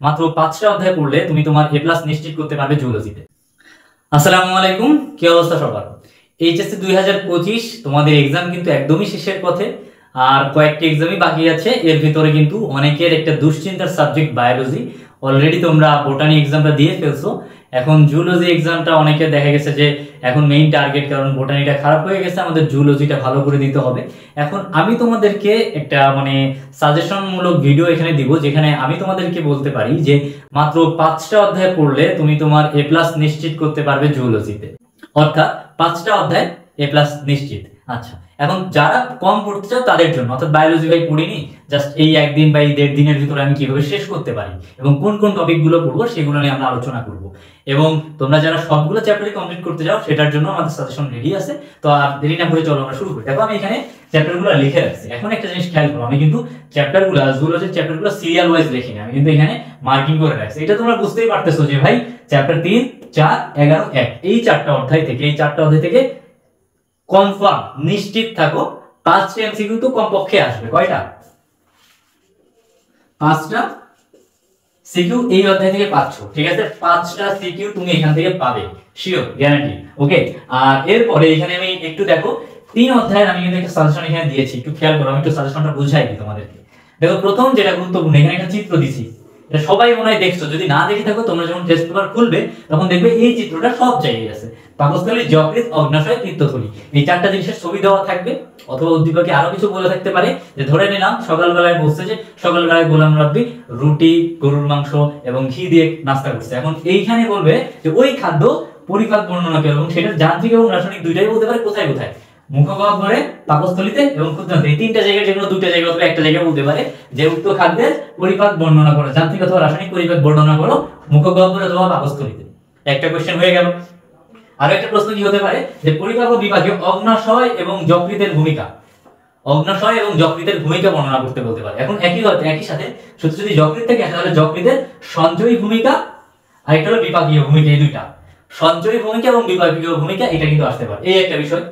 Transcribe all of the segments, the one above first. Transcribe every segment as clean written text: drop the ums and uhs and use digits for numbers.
মাত্র 5টা অধ্যায় পড়লে তুমি তোমার এ প্লাস নিশ্চিত করতে পারবে জুলজিতে। আসসালামু আলাইকুম, কি অবস্থা সবার? এইচএসসি 2025 তোমাদের এক্সাম কিন্তু একদমই শেষের পথে, আর কয়েকটি এক্সামই বাকি আছে। এর ভিতরে কিন্তু অনেকের একটা দুশ্চিন্তার সাবজেক্ট বায়োলজি। অলরেডি তোমরা বোটানি এক্সামটা দিয়ে ফেলছো, এখন জুলজি এক্সামটা অনেকে দেখা গেছে যে এখন মেইন টার্গেট, কারণ বোটানিটা খারাপ হয়ে গেছে, আমাদের জুলজিটা ভালো করে দিতে হবে। এখন আমি তোমাদেরকে একটা সাজেশনমূলক ভিডিও এখানে দিব, যেখানে আমি তোমাদেরকে বলতে পারি যে মাত্র 5টা অধ্যায় পড়লে তুমি তোমার এ প্লাস নিশ্চিত করতে পারবে জুলজিতে, অর্থাৎ 5টা অধ্যায় এ প্লাস নিশ্চিত। আচ্ছা, এখন যারা কম পড়তে চাও তাদের জন্য, অর্থাৎ বায়োলজি ভাই পড়িনি, জাস্ট এই একদিন বা এই 1.5 দিনের ভিতরে আমি কিভাবে শেষ করতে পারি এবং কোন কোন টপিকগুলো পড়বো সেগুলো নিয়ে আমরা আলোচনা করব। এবং তোমরা যারা সবগুলো চ্যাপ্টারে কমপ্লিট করতে চাও সেটার জন্য আমাদের সাজেশন রেডি আছে। তো আর দেরি না করে চলো আমরা শুরু করি। দেখো আমি এখানে চ্যাপ্টারগুলো লিখে রাখছি। এখন একটা জিনিস খেয়াল করো, আমি কিন্তু চ্যাপ্টারগুলো জুলজির চ্যাপ্টারগুলো সিরিয়াল ওয়াইজ লিখিনি, আমি কিন্তু এখানে মার্কিং করে রাখছি। এটা তোমরা বুঝতেই পারতেছো যে ভাই চ্যাপ্টার 3, 4, 11, 1 এই 4টা অধ্যায় থেকে কনফার্ম নিশ্চিত থাকো 5টা এমসিকিউ তো কমপক্ষে আসবে। কয়টা? 5টা সিকিউ এই অধ্যায় থেকে পাচ্ছ, ঠিক আছে? 5টা সিকিউ তুমি এখান থেকে পাবে, শিওর, গ্যারান্টি। ওকে, আর এরপরে এখানে আমি একটু দেখো 3 অধ্যায়ের আমি কিন্তু একটা সাজেশন এখানে দিয়েছি, একটু খেয়াল করো, আমি একটু সাজেশনটা বুঝাই দিই তোমাদেরকে। দেখো প্রথম যেটা গুরুত্বপূর্ণ, এখানে একটা চিত্র দিছি, এটা সবাই মনে হয় দেখছো, যদি না দেখে থাকো তোমরা যখন টেস্ট পেপার খুলবে তখন দেখবে এই চিত্রটা সব জায়গায় আছে। পাকস্থলী, যকৃৎ, অগ্নাশয়, পিত্তথলি, এই 4টা জিনিসের ছবি দেওয়া থাকবে। অথবা উদ্দীপকে আরো কিছু বলে থাকতে পারে, যে ধরে নিলাম সকালবেলায় বলছে যে সকালবেলায় গোলাম রাব্বি রুটি, গরুর মাংস এবং ঘি দিয়ে নাস্তা করছে। এখন এইখানে বলবে যে ওই খাদ্য পরিপাক বর্ণনা করে, এবং সেটা যান্ত্রিক এবং রাসায়নিক দুইটাই বলতে পারে। কোথায় কোথায়? মুখগহ্বরে, পাকস্থলীতে এবং ক্ষুদ্রান্তে, এই 3টা জায়গায় যেগুলো 2টা জায়গা অথবা একটা জায়গায় বলতে পারে যে উক্ত খাদ্যের পরিপাক বর্ণনা করো, যান্ত্রিক অথবা রাসায়নিক পরিপাক বর্ণনা করো মুখগহ্বরে অথবা পাকস্থলীতে। একটা কোশ্চেন হয়ে গেল। আরো একটা প্রশ্ন কি হতে পারে, যে পরিপাক বিভাগে অগ্নাশয় এবং যকৃতের ভূমিকা, বর্ণনা করতে বলতে পারে। এখন একই সাথে শুধু যদি যকৃৎ থেকে আসে তাহলে যকৃতের সঞ্চয়ী ভূমিকা আর একটা হলো বিপাকীয় ভূমিকা, এই দুইটা, সঞ্চয়ী ভূমিকা এবং বিপাকীয় ভূমিকা, এটা কিন্তু আসতে পারে, এই একটা বিষয়।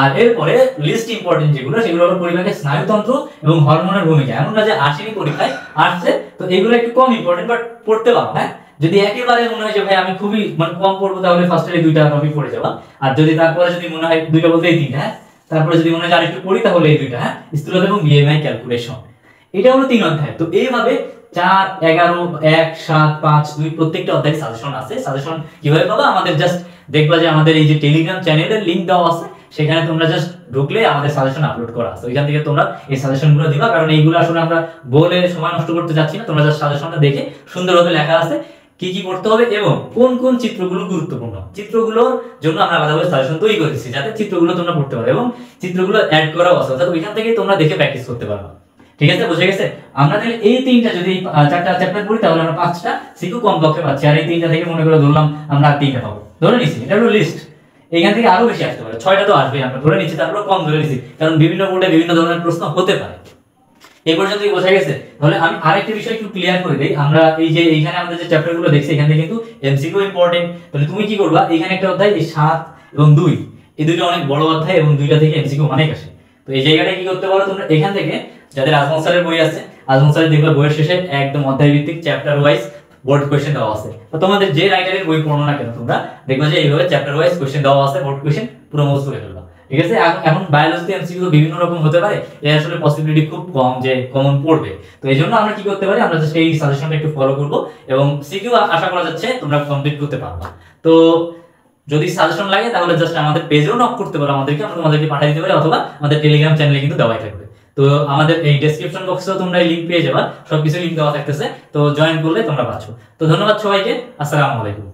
আর এরপরে লিস্ট ইম্পর্টেন্ট সেগুলো হলো পরিপাকের স্নায়ুতন্ত্র এবং হরমোনের ভূমিকা। এমন না যে আসেনি পরীক্ষায়, আসছে, তো এগুলো একটু কম ইম্পর্টেন্ট, বাট পড়তে পারো। হ্যাঁ, যদি একেবারে মনে হয় যে ভাই আমি খুবই কম পড়বো, তাহলে ফার্স্টে 2টা টপিক পড়ে যাবা। আর যদি তারপরে যদি মনে হয় 2টা বলতে এই 3টা, হ্যাঁ, তারপরে যদি মনে হয় আরেকটু পড়ি তাহলে এই 2টা, হ্যাঁ, স্থূলতা এবং বিএমআই ক্যালকুলেশন। এটা হলো 3 অধ্যায়। তো এইভাবে 4, 11, 1, 7, 5, 2 প্রত্যেকটা অধ্যায়ে সাজেশন আছে। সাজেশন কিভাবে পাবা? আমাদের জাস্ট দেখবা যে আমাদের এই যে টেলিগ্রাম চ্যানেলের লিংক দেওয়া আছে, সেখানে তোমরা জাস্ট ঢুকলে আমাদের সাজেশন আপলোড করা আছে, ওইখান থেকে তোমরা এই সাজেশনগুলো দিবা। কারণ এইগুলো আসলে আমরা বলে সময় নষ্ট করতে যাচ্ছি না, তোমরা জাস্ট সাজেশনটা দেখে সুন্দরভাবে লেখা আছে কি কি পড়তে হবে এবং কোন কোন চিত্রগুলো গুরুত্বপূর্ণ, চিত্রগুলোর জন্য আমরা আলাদাভাবে সাজেশন তৈরি করেছি, যাতে চিত্রগুলো তোমরা পড়তে পারো এবং চিত্রগুলো অ্যাড করাও আছে, অর্থাৎ ওইখান থেকে তোমরা দেখে প্র্যাকটিস করতে পারবে। ঠিক আছে, বুঝে গেছে? আমরা তাহলে এই 3টা যদি 4টা চ্যাপ্টার পড়ি তাহলে আমরা 5টা সিকিউ কমপক্ষে পাচ্ছি, আর এই 3টা থেকে মনে করে ধরলাম আমরা 3টা পাবো, ধরে নিছি। এটা হলো লিস্ট, এইখান থেকে আরো বেশি আসতে পারে, 6টা তো আসবে, আমরা ধরে নিচ্ছি, তারপর কম ধরে নিচ্ছি, কারণ বিভিন্ন বোর্ডে বিভিন্ন ধরনের প্রশ্ন হতে পারে। এই পর্যন্তই বোঝা গেছে? তাহলে আমি আরেকটা বিষয় একটু ক্লিয়ার করে দেই। আমরা এই যে এইখানে আমাদের যে চ্যাপ্টারগুলো দেখছি, এখান থেকে কিন্তু এমসিকিউ ইম্পর্টেন্ট। তাহলে তুমি কি করবা, এখানে একটা অধ্যায়, এই 7 এবং 2, এই দুটো অনেক বড় অধ্যায় এবং 2টা থেকে এমসিকিউ অনেক আসে। তো এই জায়গাটায় কি করতে পারো তোমরা, এখান থেকে যাদের আজমল স্যারের বই আছে, আজমল স্যারের দেখবে বইয়ের শেষে একদম অধ্যায় ভিত্তিক চ্যাপ্টার ওয়াইজ বোর্ড কোশ্চেন দেওয়া আছে। তো তোমাদের যে রাইটারের বই পড়ো না কেন, তোমরা দেখবে যে এইভাবে চ্যাপ্টার ওয়াইজ কোশ্চেন দেওয়া আছে, বোর্ড কোশ্চেন পুরো মুখস্থ করে ফেলবা। ঠিক আছে? এখন বায়োলজিতে এমসিকিউ বিভিন্ন রকম হতে পারে, এর আসলে পসিবিলিটি খুব কম যে কমন পড়বে। তো এই জন্য আমরা কি করতে পারি, আমরা জাস্ট এই সাজেশনটা একটু ফলো করব এবং সিকিউ আশা করা যাচ্ছে তোমরা কমপ্লিট করতে পারবা। তো যদি সাজেশন লাগে তাহলে জাস্ট আমাদের পেজেও নক করতে পারো, আমাদেরকে, আমরা তোমাদেরকে পাঠিয়ে দিতে পারি, অথবা আমাদের টেলিগ্রাম চ্যানেলে কিন্তু দেওয়াই থাকবে। তো আমাদের এই ডেসক্রিপশন বক্সেও তোমরা এই লিংক পেয়ে যাবা, সবকিছু লিংক দেওয়া থাকতেছে, তো জয়েন করলে তোমরা পাচ্ছ। তো ধন্যবাদ সবাইকে, আসসালামু আলাইকুম।